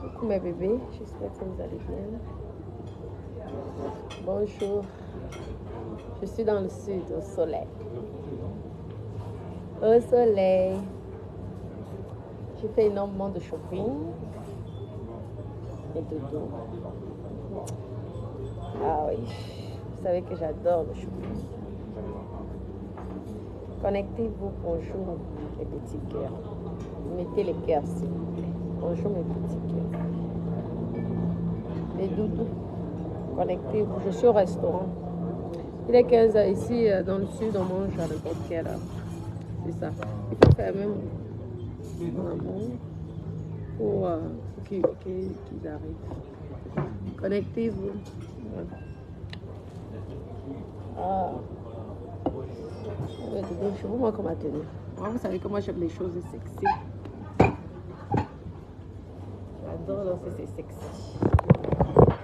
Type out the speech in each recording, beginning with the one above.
Coucou mes bébés, j'espère que vous allez bien. Bonjour, je suis dans le sud, au soleil. Au soleil. J'ai fait énormément de shopping et de dos. Ah oui, vous savez que j'adore le shopping. Connectez-vous, bonjour mes petits cœurs. Mettez les cœurs s'il vous plaît. Bonjour mes petits cœurs. Les doudous, connectez-vous. Je suis au restaurant. Il est 15h ici, dans le sud, on mange à n'importe quelle heure. C'est ça. Il faut faire même un bon pour qu'ils arrivent. Connectez-vous. Ah. Je vous montre ma tenue. Moi, vous savez que moi j'aime les choses sexy. J'adore danser, c'est sexy.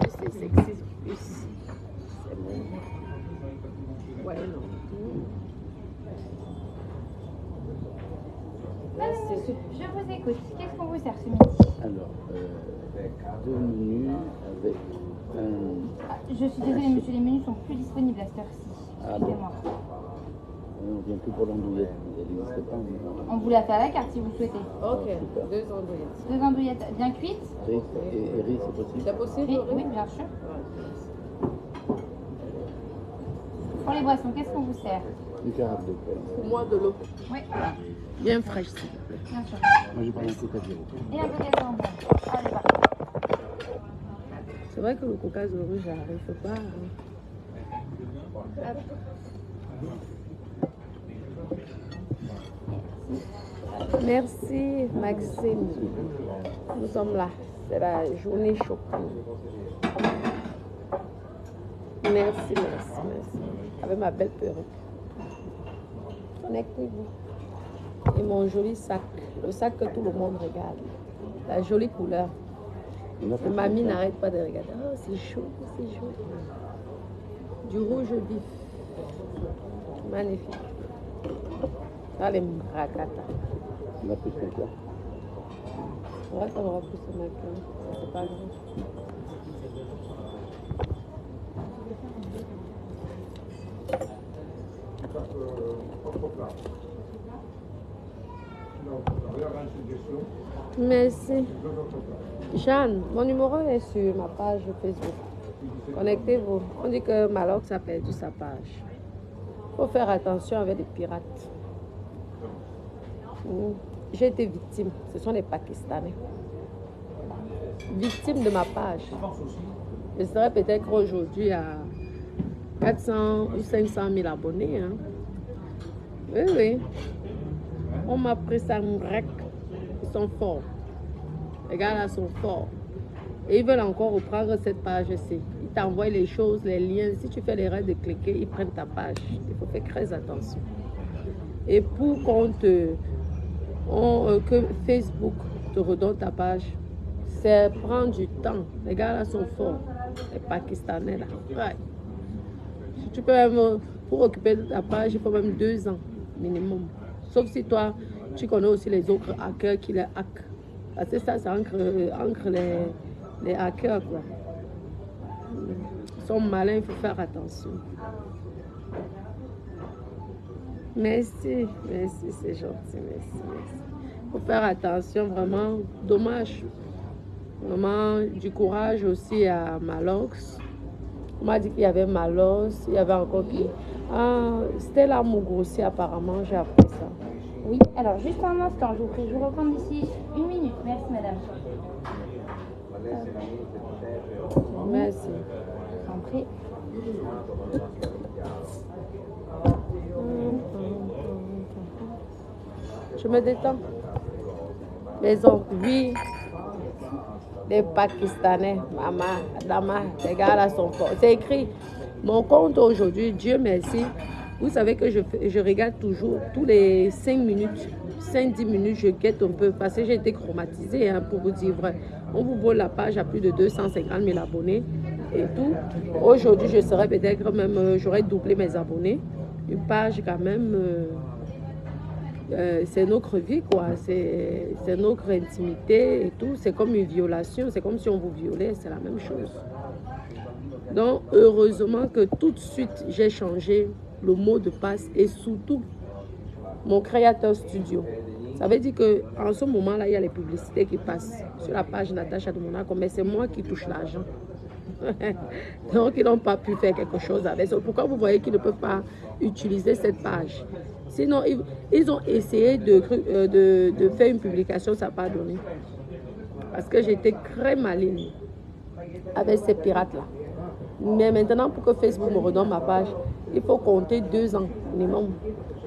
Plus c'est sexy, plus c'est bon. Ouais, non. Merci. Je vous écoute. Qu'est-ce qu'on vous sert ce midi? Alors, 2 menus avec un... Je suis désolée, monsieur, les menus sont plus disponibles à cette heure-ci. Excusez-moi. On vient plus pour l'andouillette, elle n'existe pas. On vous la fait à la carte si vous souhaitez. Ok, 2 andouillettes. 2 andouillettes bien cuites. Riz et riz, c'est possible? C'est possible? Oui, oui, bien sûr. Pour les boissons, qu'est-ce qu'on vous sert? Du carafe d'eau. Pour moi, de l'eau. Oui, Bien fraîche, s'il vous plaît. bien sûr. Moi, j'ai pris un coca zéro. Et un peu de jambon. Allez, parfait. C'est vrai que le coca zéro, j'arrive pas. Merci Maxime. Nous sommes là. C'est la journée shopping. Merci. Avec ma belle perruque. Connectez-vous. Et mon joli sac. Le sac que tout le monde regarde. La jolie couleur. Et mamie n'arrête pas de regarder. Oh, c'est chaud. Du rouge vif. Magnifique. Dans les maracata. On a plus que ça. Ouais, ça aura plus ce matin. C'est pas grave. Merci. Jeanne, mon numéro est sur ma page Facebook. Connectez-vous. On dit que Malox a perdu sa page. Il faut faire attention avec les pirates. J'ai été victime. Ce sont les Pakistanais. Victime de ma page. Je serais peut-être aujourd'hui à 400 ou 500 000 abonnés. Hein. Oui. On m'a pris ça en grec. Ils sont forts. Les gars là sont forts. Et ils veulent encore reprendre cette page-ci. Ils t'envoient les choses, les liens. Si tu fais l'erreur de cliquer, ils prennent ta page. Il faut faire très attention. Et pour que Facebook te redonne ta page, c'est prendre du temps. Les gars là sont forts. Les Pakistanais là. Ouais. Si tu peux même, pour occuper ta page, il faut même 2 ans minimum. Sauf si toi, tu connais aussi les autres hackers qui les hackent. Parce que ça ancre les hackers, quoi. Ils sont malins, il faut faire attention. Merci, c'est gentil, merci. Il faut faire attention, vraiment, dommage. Vraiment, du courage aussi à Malox. On m'a dit qu'il y avait Malos, il y avait encore qui. Ah, c'était là Mougossi, apparemment, j'ai appris ça. Oui, alors juste un instant, je vous prie, je vous recompte d'ici 1 minute. Merci, madame. Merci. En prie. Je me détends. Les hommes, oui. Les Pakistanais, maman, Dama, les gars là sont forts. C'est écrit. Mon compte aujourd'hui, Dieu merci. Vous savez que je regarde toujours, tous les 5 minutes, 5-10 minutes, je guette un peu parce que j'ai été chromatisée, hein, pour vous dire vrai. On vous vole la page à plus de 250 000 abonnés et tout. Aujourd'hui, je serais peut-être même, j'aurais doublé mes abonnés. Une page quand même c'est notre vie, quoi. C'est notre intimité et tout. C'est comme une violation. C'est comme si on vous violait. C'est la même chose. Donc, heureusement que tout de suite, j'ai changé le mot de passe et surtout mon créateur studio. Ça veut dire qu'en ce moment-là, il y a les publicités qui passent sur la page Natacha de Monaco, mais c'est moi qui touche l'argent. Donc, ils n'ont pas pu faire quelque chose avec ça. Pourquoi vous voyez qu'ils ne peuvent pas utiliser cette page? Sinon, ils ont essayé de faire une publication, ça n'a pas donné. Parce que j'étais très maligne avec ces pirates-là. Mais maintenant, pour que Facebook me redonne ma page, il faut compter 2 ans minimum.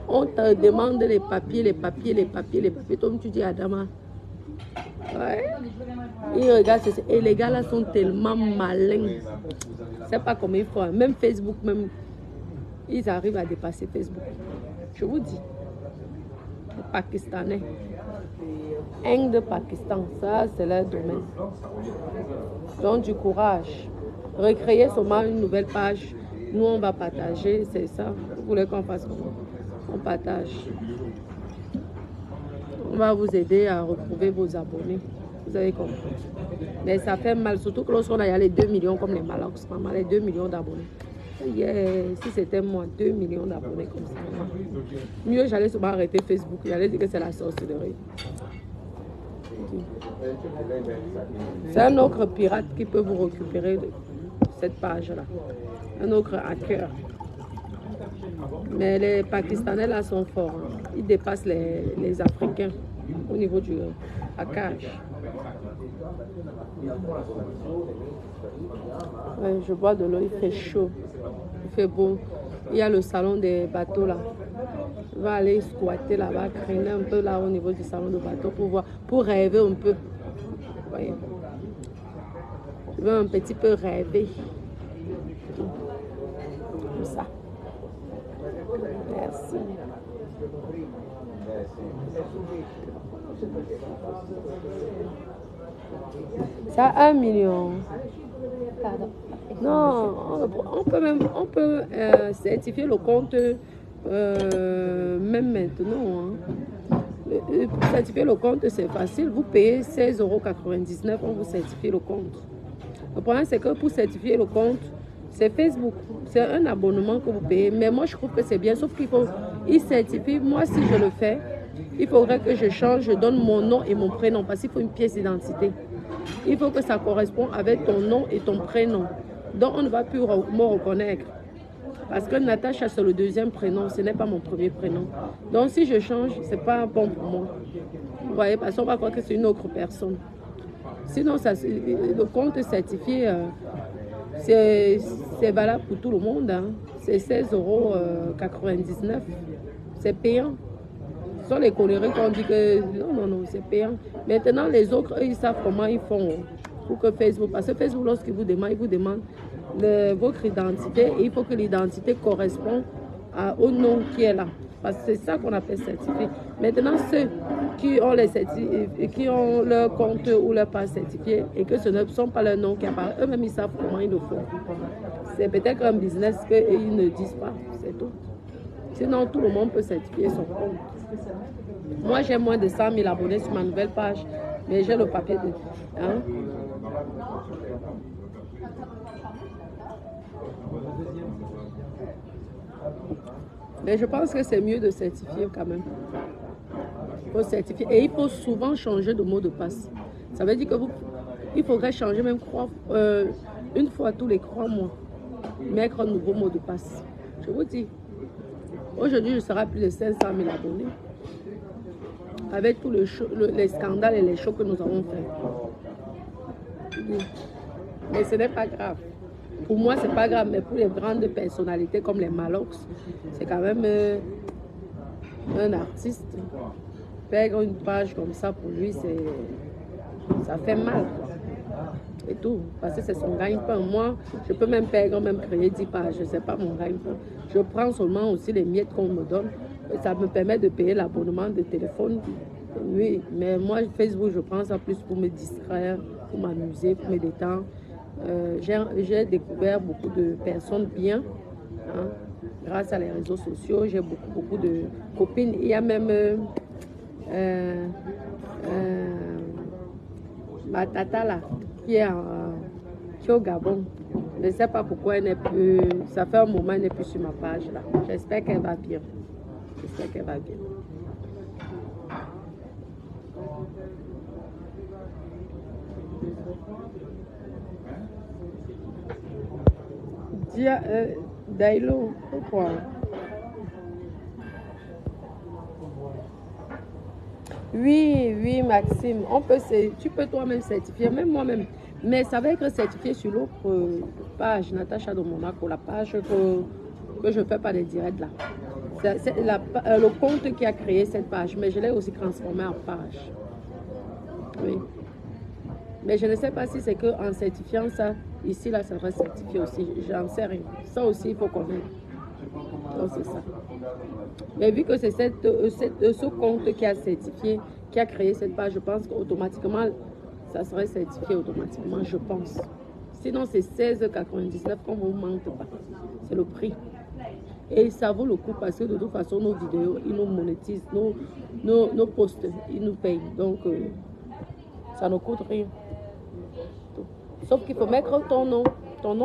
On te demande les papiers. Toi, tu dis Adama. Ouais. Ils regardent, et les gars là sont tellement malins. C'est pas comme il faut. Même Facebook, même, ils arrivent à dépasser Facebook. Je vous dis. Les Pakistanais. Inde, Pakistan, ça c'est leur domaine. Donc du courage. Recréer seulement une nouvelle page. Nous on va partager, c'est ça. Vous voulez qu'on fasse comment? On partage. On va vous aider à retrouver vos abonnés. Vous avez compris. Mais ça fait mal, surtout que lorsqu'on a les 2 millions comme les Malox, maman, les 2 millions d'abonnés. Si c'était moi, 2 millions d'abonnés comme ça. Mieux, j'allais souvent arrêter Facebook. J'allais dire que c'est la sorcellerie. C'est un autre pirate qui peut vous récupérer de cette page-là. Un autre hacker. Mais les Pakistanais là sont forts. Hein. Ils dépassent les Africains au niveau du hackage. Ouais, je bois de l'eau, il fait chaud. Il fait beau. Il y a le salon des bateaux là. Je vais aller squatter là-bas, traîner un peu là au niveau du salon de bateaux pour voir, pour rêver un peu. Voyez. Je veux un petit peu rêver. Comme ça. Merci. Ça a 1 million. Pardon. Non, on peut certifier le compte même maintenant. Hein. Pour certifier le compte, c'est facile. Vous payez 16,99 €, on vous certifie le compte. Le problème, c'est que pour certifier le compte, c'est Facebook. C'est un abonnement que vous payez. Mais moi, je trouve que c'est bien. Sauf qu'il certifie. Moi, si je le fais, il faudrait que je change. Je donne mon nom et mon prénom. Parce qu'il faut une pièce d'identité. Il faut que ça corresponde avec ton nom et ton prénom. Donc, on ne va plus me reconnaître. Parce que Natacha, c'est le 2e prénom. Ce n'est pas mon premier prénom. Donc, si je change, ce n'est pas bon pour moi. Vous voyez, parce qu'on va croire que c'est une autre personne. Sinon, le compte certifié, c'est valable pour tout le monde. Hein. C'est 16,99 €. C'est payant. Ce sont les conneries qu'on dit que non, c'est payant. Maintenant, les autres, eux, ils savent comment ils font pour que Facebook, parce que Facebook, lorsqu'il vous demande votre identité et il faut que l'identité corresponde au nom qui est là. Parce que c'est ça qu'on appelle certifié. Maintenant, ceux qui ont leur compte ou leur page certifiée et que ce ne sont pas leurs noms qui apparaissent, eux-mêmes, ils savent comment ils le font. C'est peut-être un business qu'ils ne disent pas, c'est tout. Sinon, tout le monde peut certifier son compte. Moi, j'ai moins de 100 000 abonnés sur ma nouvelle page, mais j'ai le papier de... Hein? Mais je pense que c'est mieux de certifier quand même. Il faut certifier. Et il faut souvent changer de mot de passe. Ça veut dire il faudrait changer même une fois tous les 3 mois. Mettre un nouveau mot de passe. Je vous dis. Aujourd'hui, je serai à plus de 500 000 abonnés. Avec tous les scandales et les shows que nous avons fait. Mais ce n'est pas grave. Pour moi, ce n'est pas grave, mais pour les grandes personnalités comme les Malox, c'est quand même un artiste. Perdre une page comme ça, pour lui, ça fait mal. Et tout, parce que c'est son gagne-pain. Moi, je peux même perdre, même créer 10 pages, ce n'est pas mon gagne-pain. Je prends seulement aussi les miettes qu'on me donne. Ça me permet de payer l'abonnement de téléphone. Oui, mais moi, Facebook, je prends ça plus pour me distraire, pour m'amuser, pour me détendre. J'ai découvert beaucoup de personnes bien. Hein. grâce à les réseaux sociaux, j'ai beaucoup de copines. Il y a même ma tata là, qui est au Gabon. Je ne sais pas pourquoi elle n'est plus. Ça fait un moment qu'elle n'est plus sur ma page là. J'espère qu'elle va bien. J'espère qu'elle va bien. Dia, Dailo, pourquoi? Oui, Maxime. Tu peux toi-même certifier, même moi-même. Mais ça va être certifié sur l'autre page, Natacha de Monaco, la page que je ne fais pas des directs là. C'est le compte qui a créé cette page, mais je l'ai aussi transformé en page. Oui. Mais je ne sais pas si c'est qu'en certifiant ça, ici, là, ça sera certifié aussi. J'en sais rien. Ça aussi, il faut connaître. Donc, c'est ça. Mais vu que c'est ce compte qui a certifié, qui a créé cette page, je pense qu'automatiquement, ça serait certifié automatiquement, je pense. Sinon, c'est 16,99 qu'on ne vous mente pas. C'est le prix. Et ça vaut le coup parce que de toute façon, nos vidéos, ils nous monétisent, nos posts, ils nous payent. Donc, ça ne coûte rien. Sauf qu'il faut mettre ton nom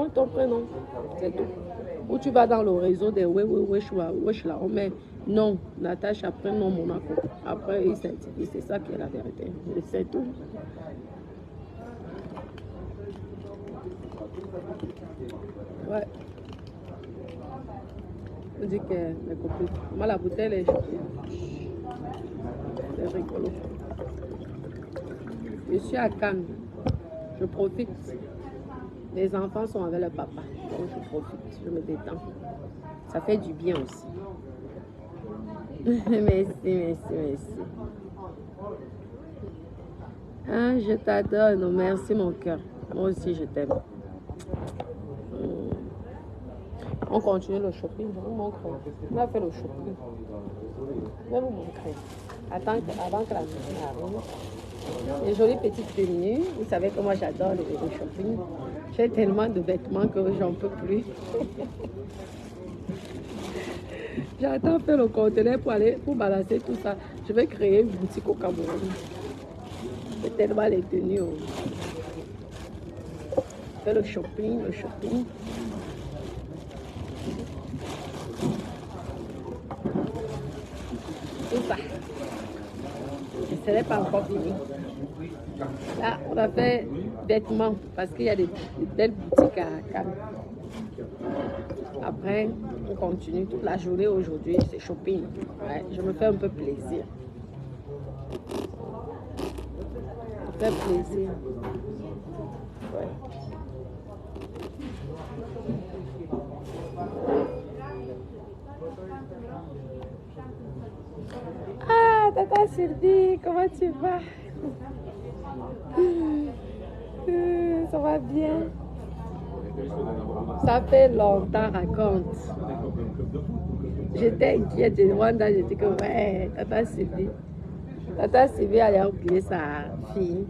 et ton prénom. C'est tout. Ou tu vas dans le réseau des wesh là, on met non, Natacha, après non Monaco. Après, il certifie. C'est ça qui est la vérité. C'est tout. Ouais. On dit que mes copines. Moi, la bouteille est chauffée. C'est rigolo. Je suis à Cannes. Je profite. Les enfants sont avec le papa. Donc je profite. Je me détends. Ça fait du bien aussi. Merci. Ah, je t'adore. Non, merci mon cœur. Moi aussi, je t'aime. On continue le shopping. Je vous montre. On a fait le shopping. Je vais vous montrer. Avant que la maison arrive. Les jolies petites tenues. Vous savez que moi j'adore le shopping. J'ai tellement de vêtements que j'en peux plus. J'attends faire le conteneur pour balancer tout ça. Je vais créer une boutique au Cameroun. C'est tellement les tenues. Faire le shopping. Tout ça. Ce n'est pas encore fini. Là, on a fait vêtements parce qu'il y a des belles boutiques à Cannes. Après, on continue toute la journée aujourd'hui, c'est shopping. Ouais, je me fais un peu plaisir. Je me fais plaisir. Ouais. Ah, Tata Sylvie, comment tu vas? Ça va bien? Ça fait longtemps, raconte. J'étais inquiète de Rwanda, j'étais comme, ouais, Tata Sylvie. Tata Sylvie allait oublier sa fille.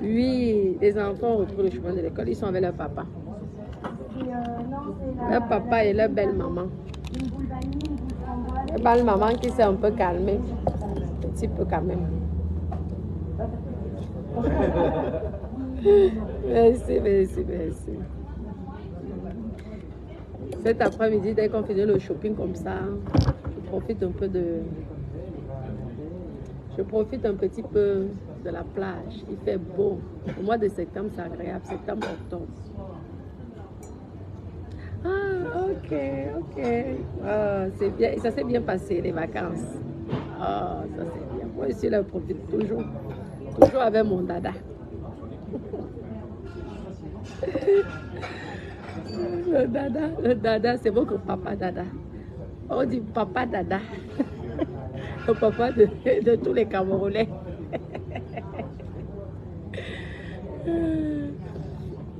Oui, les enfants retrouvent le chemin de l'école, ils sont avec leur papa. Leur papa et leur belle maman. La belle maman qui s'est un peu calmée. Un petit peu quand même. Merci. Cet après-midi, dès qu'on faisait le shopping comme ça, je profite un peu Je profite un petit peu de la plage. Il fait beau. Au mois de septembre, c'est agréable. Septembre, octobre. Ah, ok. Ah, c'est bien. Ça s'est bien passé, les vacances. Ah, ça c'est bien. Moi aussi, je profite toujours. Toujours avec mon dada. Le dada, c'est votre papa dada. On dit papa dada. Le papa de tous les Camerounais.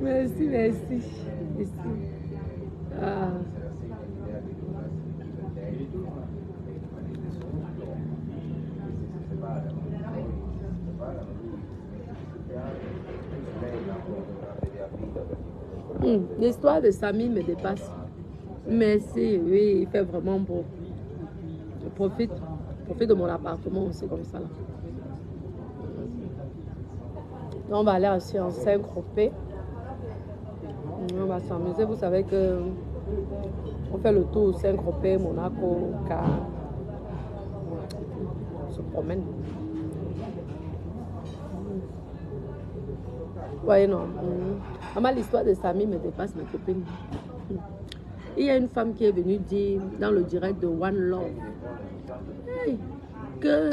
Merci. Ah. L'histoire de Samy me dépasse. Merci, oui, il fait vraiment beau. Je profite de mon appartement, c'est comme ça là. Donc, on va aller aussi en Saint-Tropez. On va s'amuser. Vous savez que on fait le tour Saint-Tropez, Monaco, Cannes. On se promène. Ouais, non. Maman, l'histoire de Samy me dépasse, mes copines. Il y a une femme qui est venue dire dans le direct de One Love que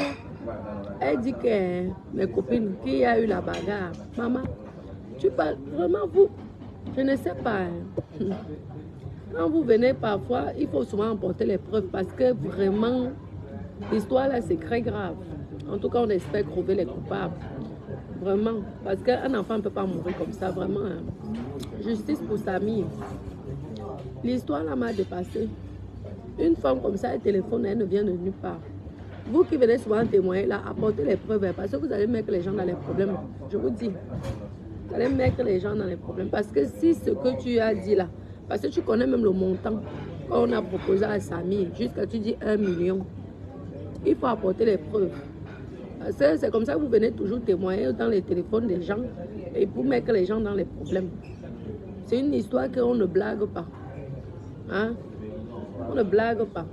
elle dit que mes copines, qu'il y a eu la bagarre. Maman, tu parles vraiment vous? Je ne sais pas. Quand vous venez parfois, il faut souvent emporter les preuves parce que vraiment, l'histoire là, c'est très grave. En tout cas, on espère trouver les coupables. Vraiment. Parce qu'un enfant ne peut pas mourir comme ça. Vraiment. Justice pour Samy. L'histoire là m'a dépassé. Une femme comme ça, elle téléphone, elle ne vient de nulle part. Vous qui venez souvent témoigner là, apportez les preuves parce que vous allez mettre les gens dans les problèmes. Je vous dis. Vous allez mettre les gens dans les problèmes. Parce que si ce que tu as dit là, parce que tu connais même le montant qu'on a proposé à Samy, jusqu'à tu dis 1 million, il faut apporter les preuves. C'est comme ça que vous venez toujours témoigner dans les téléphones des gens et pour mettre les gens dans les problèmes. C'est une histoire qu'on ne blague pas. Hein? On ne blague pas.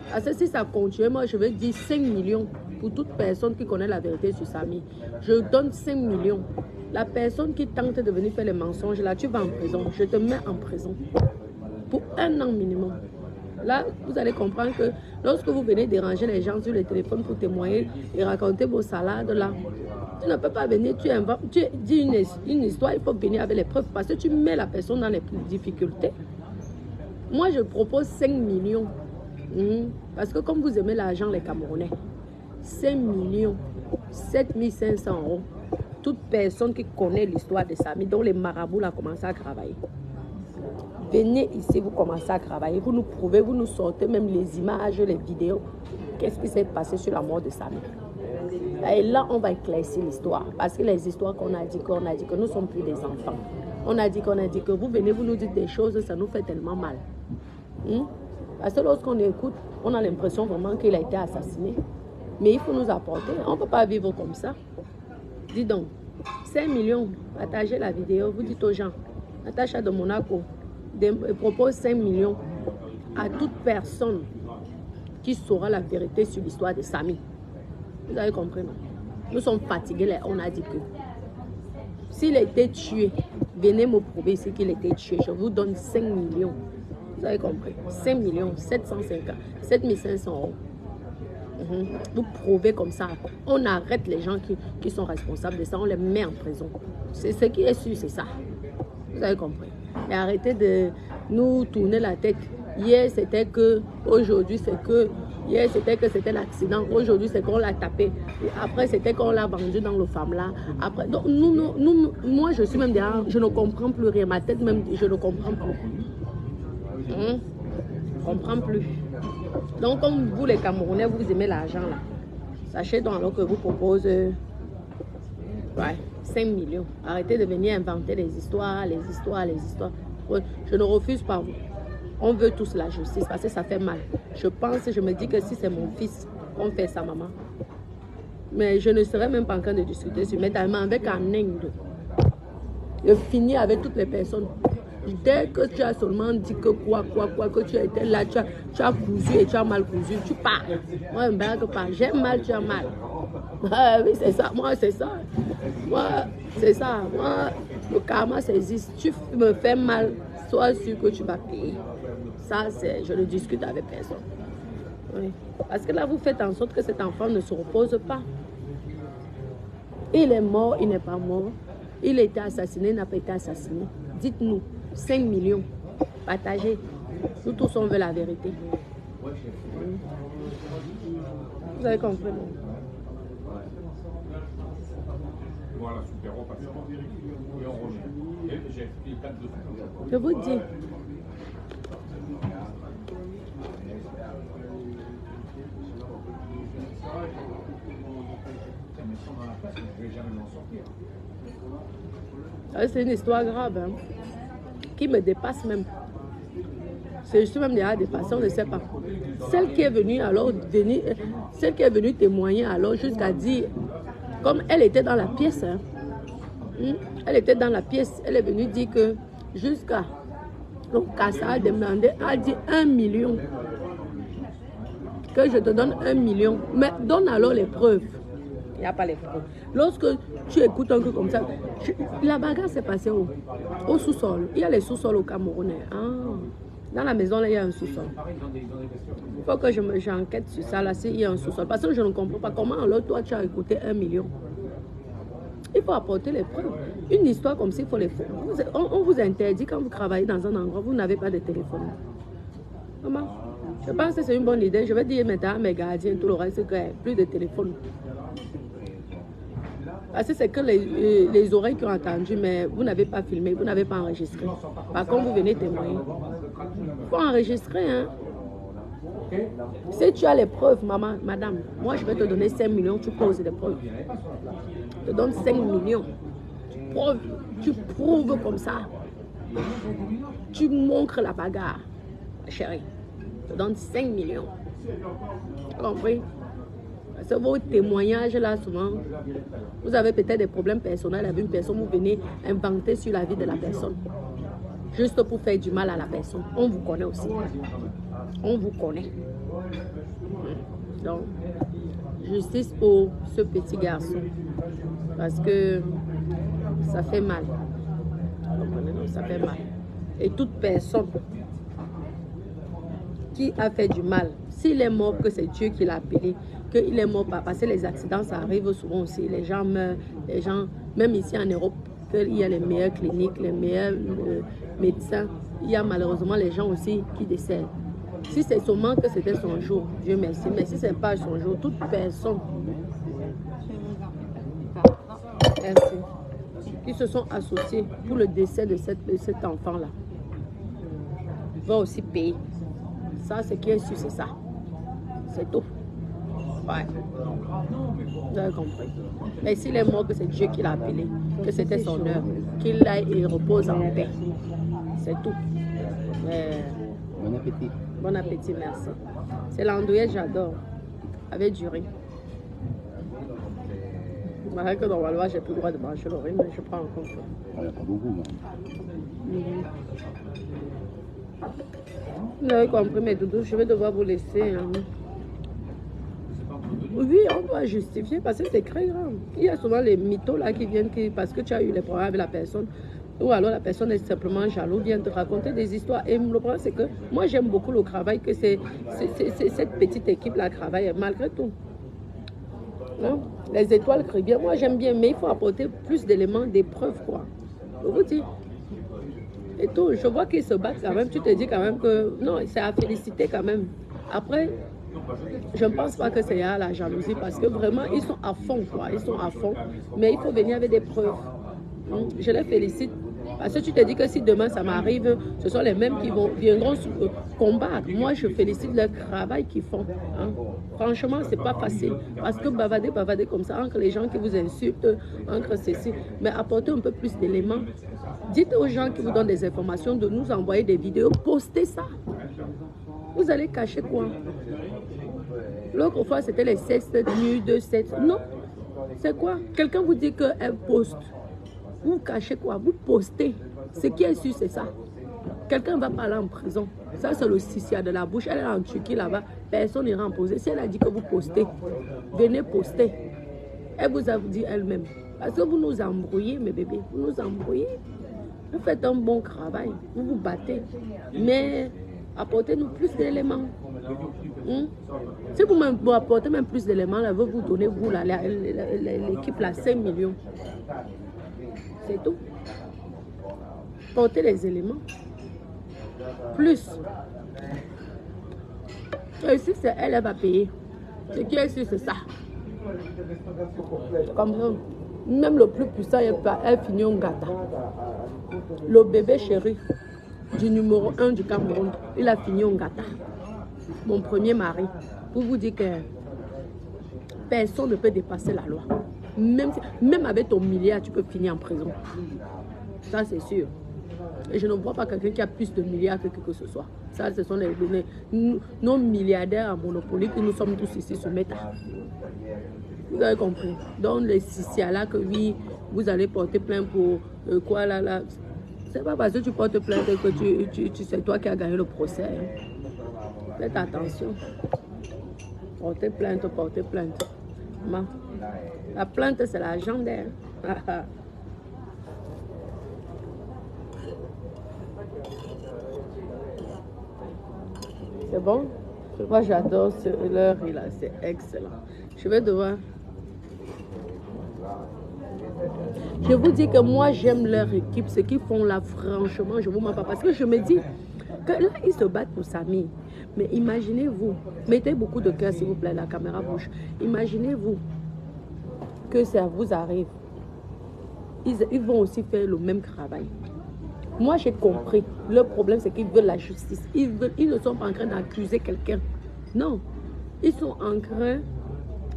Parce que si ça continue, moi je vais dire 5 millions pour toute personne qui connaît la vérité sur Samy. Je donne 5 millions. La personne qui tente de venir faire les mensonges, là, tu vas en prison. Je te mets en prison. Pour 1 an minimum. Là, vous allez comprendre que lorsque vous venez déranger les gens sur le téléphone pour témoigner et raconter vos salades, là, tu ne peux pas venir, tu dis une histoire, il faut venir avec les preuves parce que tu mets la personne dans les difficultés. Moi, je propose 5 millions. Parce que comme vous aimez l'argent, les Camerounais, 5 millions, 7500 euros. Toute personne qui connaît l'histoire de Samy, dont les marabouts là commencé à travailler. Venez ici, vous commencez à travailler, vous nous prouvez, vous nous sortez même les images, les vidéos. Qu'est-ce qui s'est passé sur la mort de Samy? Et là, on va éclaircir l'histoire. Parce que les histoires qu'on a dit que nous ne sommes plus des enfants. On a dit que vous venez, vous nous dites des choses, ça nous fait tellement mal. Parce que lorsqu'on écoute, on a l'impression vraiment qu'il a été assassiné. Mais il faut nous apporter. On ne peut pas vivre comme ça. Dis donc, 5 millions, partagez la vidéo, vous dites aux gens, Natacha de Monaco propose 5 millions à toute personne qui saura la vérité sur l'histoire de Samy. Vous avez compris, non? Nous sommes fatigués, là. On a dit que s'il était tué, venez me prouver ici qu'il était tué. Je vous donne 5 millions. Vous avez compris? 5 millions, 7500 euros. Vous prouvez comme ça. On arrête les gens qui sont responsables de ça. On les met en prison. C'est ce qui est sûr, c'est ça. Vous avez compris? Mais arrêtez de nous tourner la tête. Hier, c'était que. Aujourd'hui, c'est que. Hier, c'était que c'était l'accident. Aujourd'hui, c'est qu'on l'a tapé. Et après, c'était qu'on l'a vendu dans le femme là. Après, donc, moi, je suis même derrière. Je ne comprends plus rien. Ma tête, même, je ne comprends plus. Je ne comprends plus. Donc, comme vous, les Camerounais, vous aimez l'argent là. Sachez donc alors que vous proposez 5 millions. Arrêtez de venir inventer les histoires. Je ne refuse pas vous. On veut tous la justice parce que ça fait mal. Je me dis que si c'est mon fils, on fait ça, maman. Mais je ne serais même pas en train de discuter sur mes talents avec un Inde. Je finis avec toutes les personnes. Dès que tu as seulement dit que que tu étais là, tu as cousu et tu as mal cousu, tu pars. Moi, je ne blague pas. J'ai mal, tu as mal. Oui, c'est ça. Moi, c'est ça. Moi, c'est ça. Moi, le karma, ça existe. Tu me fais mal, sois sûr que tu vas payer. Ça, je ne discute avec personne. Oui. Parce que là, vous faites en sorte que cet enfant ne se repose pas. Il est mort, il n'est pas mort. Il a été assassiné, il n'a pas été assassiné. Dites-nous, 5 millions, partagez. Nous tous, on veut la vérité. Vous avez compris, non? Je vous dis. C'est une histoire grave. Hein? qui me dépasse même. Je suis même déjà dépassée, on ne sait pas. Celle qui est venue alors celle qui est venue témoigner alors jusqu'à dire, comme elle était dans la pièce, hein, elle était dans la pièce, elle est venue dire que jusqu'à donc Kassa a demandé, a dit 1 million. Que je te donne 1 million. Mais donne alors les preuves. Il n'y a pas les preuves. Lorsque tu écoutes un truc comme ça, la bagarre s'est passée au sous-sol. Il y a les sous-sols au Cameroun. Ah, dans la maison, là, il y a un sous-sol. Il faut que j'enquête sur ça, là, s'il y a un sous-sol. Parce que je ne comprends pas comment alors toi, tu as écouté 1 million. Il faut apporter les preuves. Une histoire comme ça, il faut les faire. On vous interdit quand vous travaillez dans un endroit, vous n'avez pas de téléphone. Comment? Je pense que c'est une bonne idée. Je vais dire maintenant à mes gardiens, tout le reste, qu'il n'y a plus de téléphone. Parce que c'est que les oreilles qui ont entendu, mais vous n'avez pas filmé, vous n'avez pas enregistré. Par contre, vous venez témoigner. Il faut enregistrer, hein. Si tu as les preuves, maman, madame, moi je vais te donner 5 millions, tu poses des preuves. Je te donne 5 millions. Tu prouves comme ça. Tu montres la bagarre, chérie. Je te donne 5 millions. Compris? Parce que vos témoignages là, souvent, vous avez peut-être des problèmes personnels avec une personne, vous venez inventer sur la vie de la personne. Juste pour faire du mal à la personne. On vous connaît aussi. On vous connaît. Donc, justice pour ce petit garçon. Parce que ça fait mal. Ça fait mal. Et toute personne qui a fait du mal, s'il est mort, que c'est Dieu qui l'a appelé, qu'il est mort, parce que les accidents, ça arrive souvent aussi. Les gens meurent, les gens, même ici en Europe, il y a les meilleures cliniques, les meilleurs médecins. Il y a malheureusement les gens aussi qui décèdent. Si c'est seulement que c'était son jour, Dieu merci. Mais si ce n'est pas son jour, toute personne merci, qui se sont associés pour le décès de cet enfant-là va aussi payer. Ça, ce qui est sûr, c'est ça. C'est tout. Ouais. Vous avez compris. Mais s'il est mort, que c'est Dieu qui l'a appelé, que c'était son heure, qu'il aille et repose en paix. C'est tout. Bon appétit. Bon appétit, merci. C'est l'andouillette, j'adore. Avec du riz. Je me que dans Walois, j'ai plus le droit de manger le riz, mais je prends encore ça. Il n'y a pas beaucoup, moi. Vous avez compris, mes doudous, je vais devoir vous laisser. Hein. Oui, on doit justifier parce que c'est très grave. Il y a souvent les mythos là qui viennent parce que tu as eu les problèmes avec la personne. Ou alors la personne est simplement jaloux, vient te raconter des histoires. Et le problème, c'est que moi, j'aime beaucoup le travail que cette petite équipe-là travaille, malgré tout. Non? Les étoiles crient bien. Moi, j'aime bien, mais il faut apporter plus d'éléments, des preuves, quoi. Je vous dis. Et tout, je vois qu'ils se battent quand même. Tu te dis quand même que non, c'est à féliciter quand même. Après, je ne pense pas que c'est à la jalousie parce que vraiment, ils sont à fond, quoi. Ils sont à fond. Mais il faut venir avec des preuves. Je les félicite. Parce que tu te dis que si demain ça m'arrive, ce sont les mêmes qui viendront combattre. Moi, je félicite le travail qu'ils font. Hein. Franchement, c'est pas facile. Parce que bavader comme ça, entre les gens qui vous insultent, entre ceci, mais apportez un peu plus d'éléments. Dites aux gens qui vous donnent des informations de nous envoyer des vidéos, postez ça. Vous allez cacher quoi? L'autre fois, c'était les 7 nuits de 7. Non. C'est quoi? Quelqu'un vous dit qu'elle poste. Vous cachez quoi? Vous postez. Ce qui est sûr, c'est ça. Quelqu'un va parler en prison. Ça, c'est le Sissia de la bouche. Elle est en Turquie là-bas. Personne n'ira en poser. Si elle a dit que vous postez, venez poster. Elle vous a dit elle-même. Parce que vous nous embrouillez, mes bébés. Vous nous embrouillez. Vous faites un bon travail. Vous vous battez. Mais apportez-nous plus d'éléments. Si vous m'apportez même plus d'éléments, elle va vous donner, vous, l'équipe, là, 5 millions. C'est tout. Portez les éléments. Plus. Et si c'est elle, elle va payer. Ce qui est sûr, c'est ça. Comme ça. Même le plus puissant, elle finit en gâteau. Le bébé chéri du numéro 1 du Cameroun, il a fini en gâteau. Mon premier mari. Pour vous dire que personne ne peut dépasser la loi. Même avec ton milliard, tu peux finir en prison. Ça, c'est sûr. Et je ne vois pas quelqu'un qui a plus de milliards que ce soit. Ça, ce sont nos milliardaires à Monopoly que nous sommes tous ici sur Meta. Vous avez compris. Donc, les Siciala que oui, vous allez porter plainte pour quoi là. C'est pas parce que tu portes plainte que tu sais toi qui as gagné le procès. Hein. Faites attention. Portez plainte, portez plainte. La plainte, c'est l'argent d'air. C'est bon? Moi, j'adore leur riz là. C'est excellent. Je vais devoir... Je vous dis que moi, j'aime leur équipe. Ce qu'ils font là, franchement, je vous mens pas. Parce que je me dis que là, ils se battent pour Samy. Mais imaginez-vous, mettez beaucoup de cœur s'il vous plaît, la caméra bouge. Imaginez-vous que ça vous arrive. Ils vont aussi faire le même travail. Moi, j'ai compris. Le problème, c'est qu'ils veulent la justice. Ils ne sont pas en train d'accuser quelqu'un. Non. Ils sont en train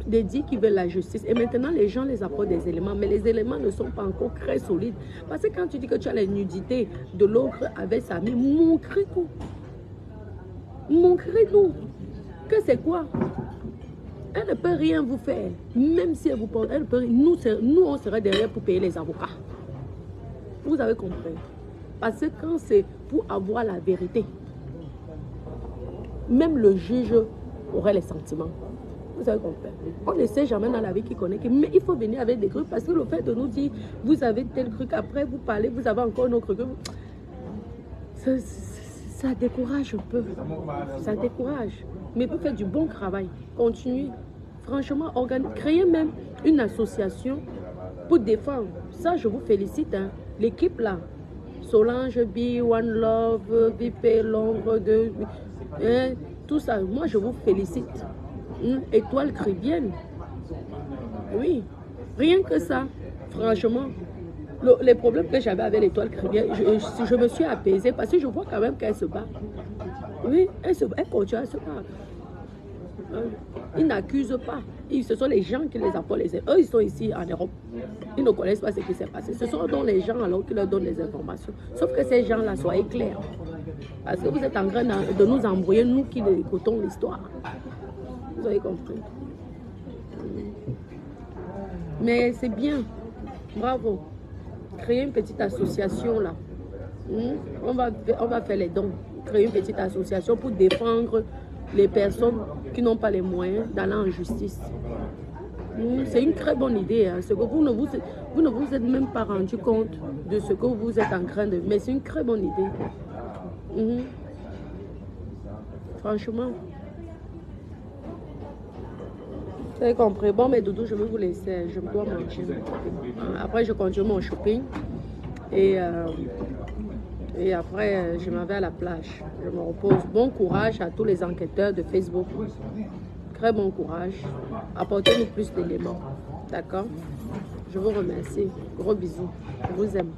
de dire qu'ils veulent la justice. Et maintenant, les gens les apportent des éléments. Mais les éléments ne sont pas encore très solides. Parce que quand tu dis que tu as la nudité de l'autre avec sa mère, montrez tout. Montrez tout. Que c'est quoi? Elle ne peut rien vous faire. Même si elle vous porte, elle peut rien. Nous, on serait derrière pour payer les avocats. Vous avez compris? Parce que quand c'est pour avoir la vérité, même le juge aurait les sentiments. Vous avez compris? On ne sait jamais dans la vie qui connaît. Mais il faut venir avec des trucs. Parce que le fait de nous dire, vous avez tel truc, après vous parlez, vous avez encore un autre truc. Ça décourage un peu. Ça décourage. Mais vous faites du bon travail. Continuez. Franchement, créez même une association pour défendre. Ça, je vous félicite. Hein. L'équipe là. Solange, B, One Love, BP, L'ombre de... Hein, tout ça. Moi, je vous félicite. Étoile Caribbeenne. Oui. Rien que ça. Franchement. Les problèmes que j'avais avec l'Étoile Caribbeenne, je me suis apaisée parce que je vois quand même qu'elle se bat. Oui, elle continue à se battre. Ils n'accusent pas. Ce sont les gens qui les apportent. Eux, ils sont ici en Europe. Ils ne connaissent pas ce qui s'est passé. Ce sont donc les gens alors qui leur donnent les informations. Sauf que ces gens-là, soyez clairs. Parce que vous êtes en train de nous embrouiller, nous qui écoutons l'histoire. Vous avez compris. Mais c'est bien. Bravo. Créer une petite association là. On va faire les dons. Créer une petite association pour défendre les personnes qui n'ont pas les moyens d'aller en justice. C'est une très bonne idée. Hein. Ce que vous ne vous êtes même pas rendu compte de ce que vous êtes en train de... Mais c'est une très bonne idée. Franchement. Vous avez compris. Bon, mais Doudou, je vais vous laisser. Je dois manger. Après, je continue mon shopping. Et après, je m'en vais à la plage. Je me repose. Bon courage à tous les enquêteurs de Facebook. Très bon courage. Apportez-nous plus d'éléments. D'accord? Je vous remercie. Gros bisous. Je vous aime.